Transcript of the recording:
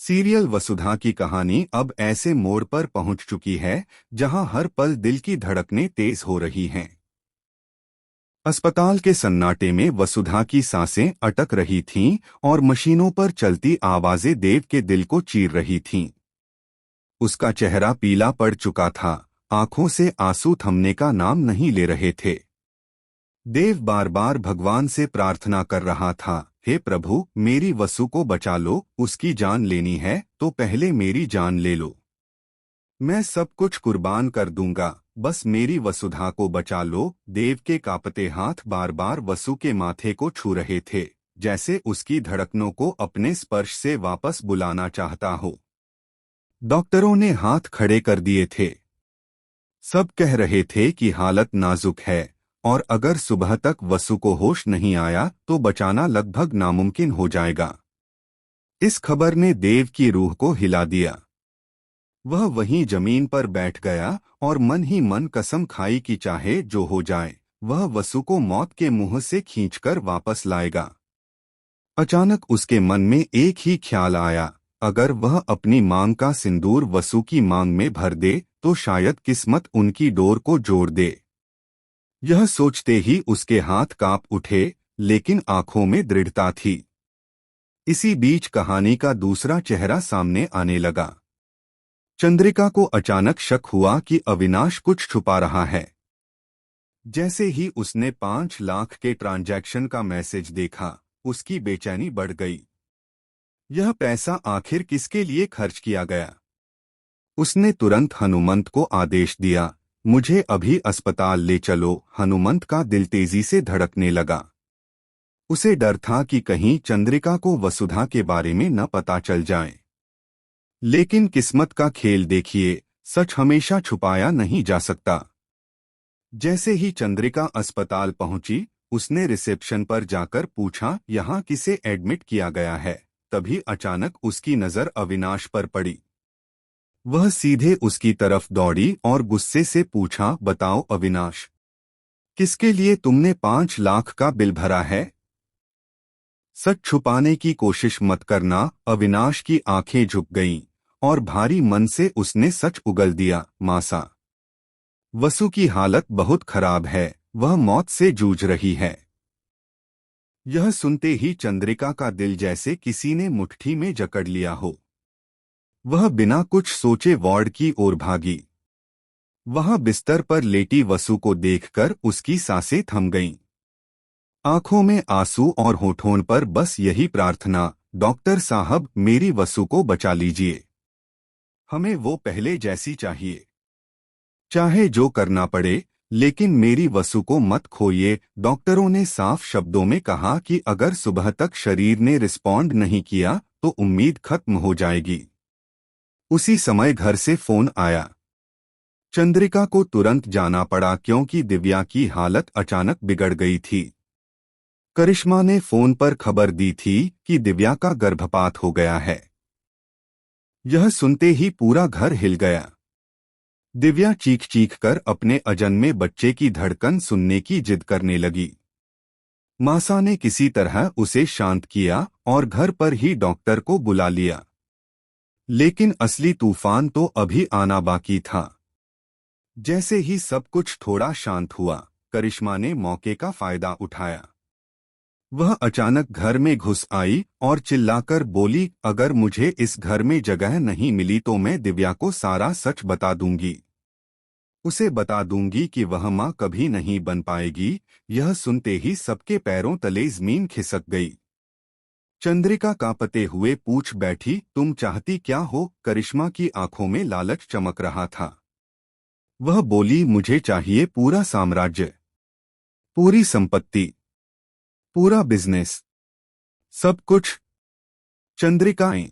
Serial वसुधा की कहानी अब ऐसे मोड़ पर पहुंच चुकी है जहां हर पल दिल की धड़कनें तेज हो रही हैं। अस्पताल के सन्नाटे में वसुधा की सांसें अटक रही थीं और मशीनों पर चलती आवाजें देव के दिल को चीर रही थीं। उसका चेहरा पीला पड़ चुका था, आंखों से आंसू थमने का नाम नहीं ले रहे थे। देव बार बार भगवान से प्रार्थना कर रहा था, हे प्रभु, मेरी वसु को बचा लो, उसकी जान लेनी है तो पहले मेरी जान ले लो। मैं सब कुछ कुर्बान कर दूंगा, बस मेरी वसुधा को बचा लो। देव के कांपते हाथ बार बार वसु के माथे को छू रहे थे, जैसे उसकी धड़कनों को अपने स्पर्श से वापस बुलाना चाहता हो। डॉक्टरों ने हाथ खड़े कर दिए थे। सब कह रहे थे कि हालत नाजुक है और अगर सुबह तक वसु को होश नहीं आया तो बचाना लगभग नामुमकिन हो जाएगा। इस खबर ने देव की रूह को हिला दिया। वह वहीं जमीन पर बैठ गया और मन ही मन कसम खाई कि चाहे जो हो जाए, वह वसु को मौत के मुंह से खींचकर वापस लाएगा। अचानक उसके मन में एक ही ख्याल आया, अगर वह अपनी मांग का सिंदूर वसु की मांग में भर दे तो शायद किस्मत उनकी डोर को जोड़ दे। यह सोचते ही उसके हाथ कांप उठे, लेकिन आंखों में दृढ़ता थी। इसी बीच कहानी का दूसरा चेहरा सामने आने लगा। चंद्रिका को अचानक शक हुआ कि अविनाश कुछ छुपा रहा है। जैसे ही उसने 5 लाख के ट्रांजैक्शन का मैसेज देखा, उसकी बेचैनी बढ़ गई। यह पैसा आखिर किसके लिए खर्च किया गया? उसने तुरंत हनुमंत को आदेश दिया, मुझे अभी अस्पताल ले चलो। हनुमंत का दिल तेजी से धड़कने लगा। उसे डर था कि कहीं चंद्रिका को वसुधा के बारे में न पता चल जाए। लेकिन किस्मत का खेल देखिए, सच हमेशा छुपाया नहीं जा सकता। जैसे ही चंद्रिका अस्पताल पहुंची, उसने रिसेप्शन पर जाकर पूछा, यहाँ किसे एडमिट किया गया है? तभी अचानक उसकी नजर अविनाश पर पड़ी। वह सीधे उसकी तरफ दौड़ी और गुस्से से पूछा, बताओ अविनाश, किसके लिए तुमने 5 लाख का बिल भरा है? सच छुपाने की कोशिश मत करना। अविनाश की आंखें झुक गईं और भारी मन से उसने सच उगल दिया, मासा, वसु की हालत बहुत खराब है, वह मौत से जूझ रही है। यह सुनते ही चंद्रिका का दिल जैसे किसी ने मुट्ठी में जकड़ लिया हो। वह बिना कुछ सोचे वार्ड की ओर भागी। वहां बिस्तर पर लेटी वसु को देखकर उसकी सांसें थम गईं। आंखों में आंसू और होठों पर बस यही प्रार्थना, डॉक्टर साहब, मेरी वसु को बचा लीजिए। हमें वो पहले जैसी चाहिए। चाहे जो करना पड़े, लेकिन मेरी वसु को मत खोइए। डॉक्टरों ने साफ शब्दों में कहा कि अगर सुबह तक शरीर ने रिस्पॉन्ड नहीं किया तो उम्मीद खत्म हो जाएगी। उसी समय घर से फोन आया। चंद्रिका को तुरंत जाना पड़ा क्योंकि दिव्या की हालत अचानक बिगड़ गई थी। करिश्मा ने फोन पर खबर दी थी कि दिव्या का गर्भपात हो गया है। यह सुनते ही पूरा घर हिल गया। दिव्या चीख चीख कर अपने अजन्मे बच्चे की धड़कन सुनने की जिद करने लगी। मासा ने किसी तरह उसे शांत किया और घर पर ही डॉक्टर को बुला लिया। लेकिन असली तूफान तो अभी आना बाकी था। जैसे ही सब कुछ थोड़ा शांत हुआ, करिश्मा ने मौके का फायदा उठाया। वह अचानक घर में घुस आई और चिल्लाकर बोली, अगर मुझे इस घर में जगह नहीं मिली तो मैं दिव्या को सारा सच बता दूंगी। उसे बता दूंगी कि वह मां कभी नहीं बन पाएगी। यह सुनते ही सबके पैरों तले जमीन खिसक गई। चंद्रिका कांपते हुए पूछ बैठी, तुम चाहती क्या हो? करिश्मा की आंखों में लालच चमक रहा था। वह बोली, मुझे चाहिए पूरा साम्राज्य, पूरी संपत्ति, पूरा बिजनेस, सब कुछ। चंद्रिकाएं